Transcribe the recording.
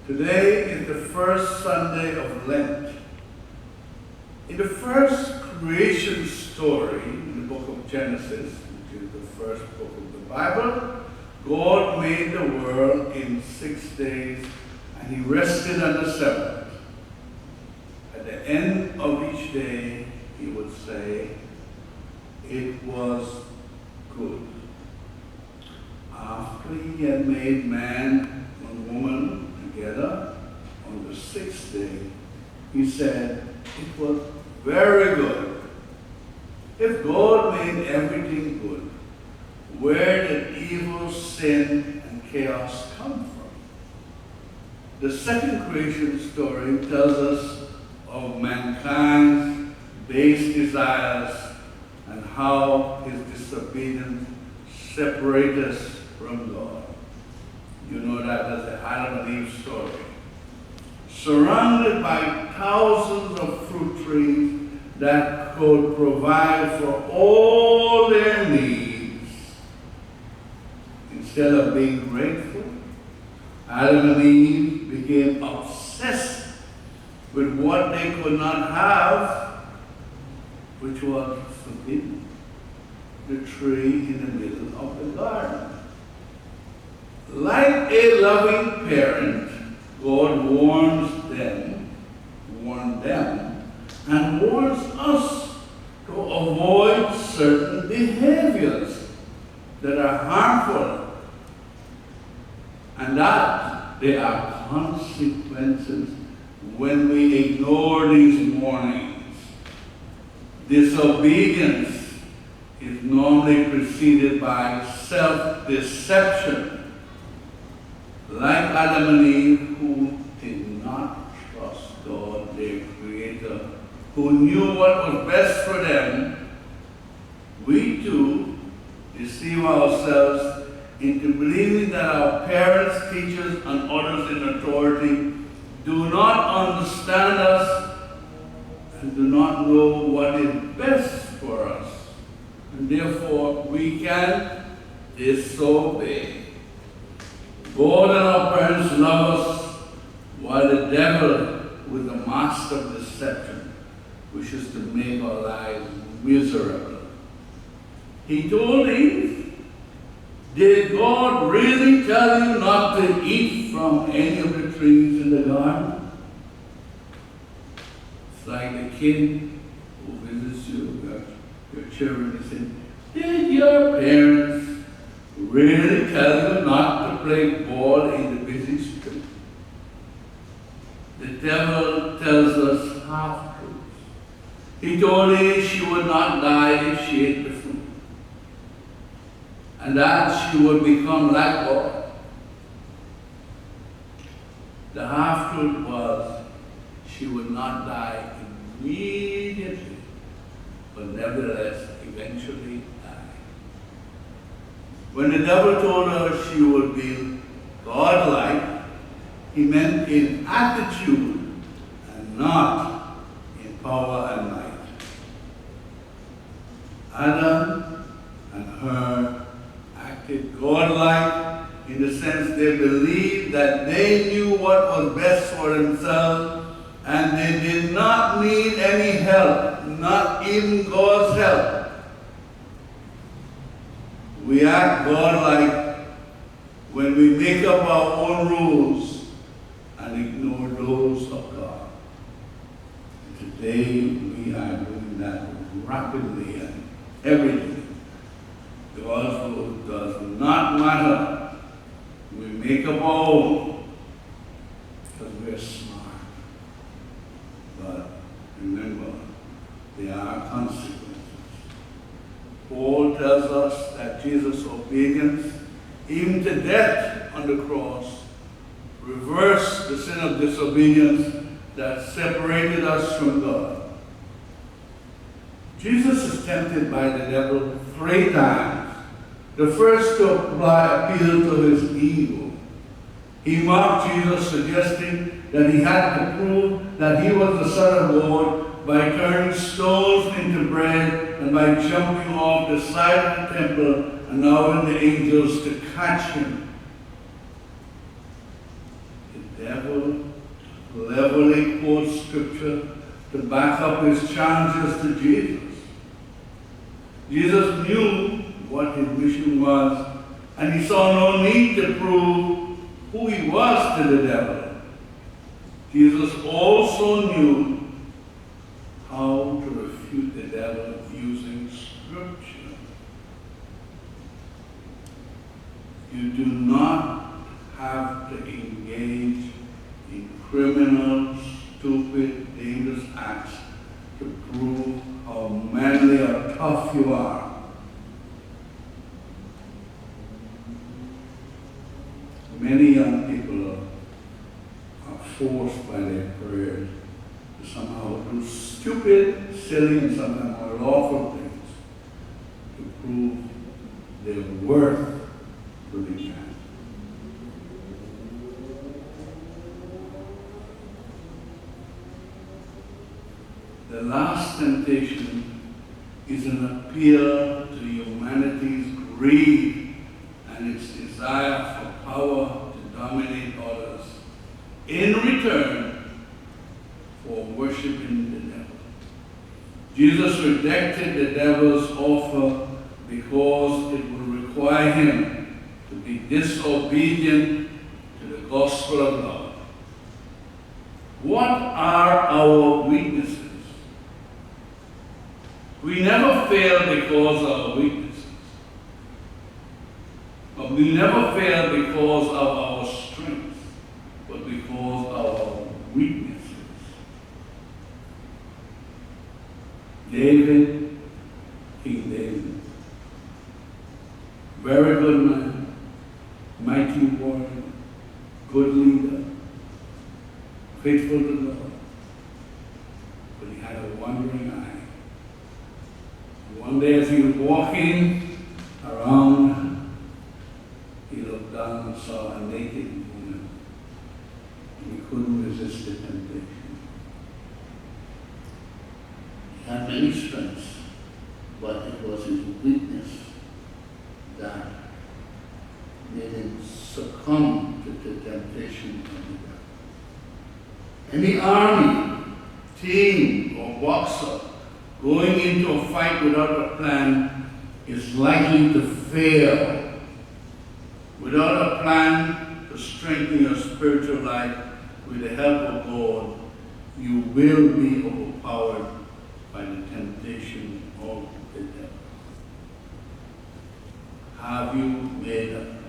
Today is the first Sunday of Lent. In the first creation story in the book of Genesis, which is the first book of the Bible, God made the world in 6 days and he rested on the seventh. At the end of each day, he would say, "It was good." After he had made man and woman together on the sixth day, he said, "It was very good." If God made everything good, where did evil, sin, and chaos come from? The second creation story tells us of mankind's base desires and how his disobedience separated us from God. You know that as the Adam and Eve story. Surrounded by thousands of fruit trees that could provide for all their needs, instead of being grateful, Adam and Eve became obsessed with what they could not have, which was forbidden, the tree in the middle of the garden. Like a loving parent, God warned them, and warns us to avoid certain behaviors that are harmful, and that there are consequences when we ignore these warnings. Disobedience is normally preceded by self-deception, like Adam and Eve, who did not trust God, their Creator, who knew what was best for them. We too deceive ourselves into believing that our parents, teachers, and others in authority do not understand us and do not know what is best for us, and therefore we can disobey. God and our parents love us, while the devil, who is the master of deception, wishes to make our lives miserable. He told Eve, "Did God really tell you not to eat from any of the trees in the garden?" It's like the kid who visits you, your children, and says, "Did your parents really tell you not to play ball in the busy street?" The devil tells us half-truths. He told Eve she would not die if she ate the fruit, and that she would become like God. The half-truth was she would not die immediately, but nevertheless eventually die. When the devil told her she would be godlike, he meant in attitude and not in power and might. Adam and her acted godlike in the sense they believed that they knew what was best for themselves and they did not need any help, not even God's help. We act godlike when we make up our own rules and ignore those of God. And today we are doing that rapidly and everything. God's rule does not matter. We make up our own because we're smart. But remember, there are consequences. Paul tells us that Jesus' obedience, even to death on the cross, reversed the sin of disobedience that separated us from God. Jesus is tempted by the devil 3 times. The first to appeal to his ego. He mocked Jesus, suggesting that he had to prove that he was the Son of God by turning stones into bread and by jumping off the side of the temple and allowing the angels to catch him. The devil cleverly quotes scripture to back up his challenges to Jesus. Jesus knew what his mission was, and he saw no need to prove who he was to the devil. Jesus also knew how to refute the devil using scripture. You do not have to engage in criminal, stupid, dangerous acts to prove how manly or tough you are. Many young people are forced by their prayers to somehow do stupid, silly, and sometimes unlawful things to prove their worth to the man. The last temptation is an appeal to humanity's greed and its desire for power to dominate others in return for worshiping the devil. Jesus rejected the devil's offer because it would require him to be disobedient to the gospel of love. What are our weaknesses? We never fail because of our weaknesses. But we never fail because of our strength, but because of our weaknesses. David, King David, very good man, mighty warrior, good leader, faithful to God, but he had a wandering eye. One day as he was walking around, he looked down and saw a naked woman, and he couldn't resist the temptation. He had many strengths, but it was his weakness that made him succumb to the temptation of the devil. Any army, team, or boxer going into a fight without a plan is likely to fail. Without a plan to strengthen your spiritual life with the help of God, you will be overpowered by the temptation of the devil. Have you made up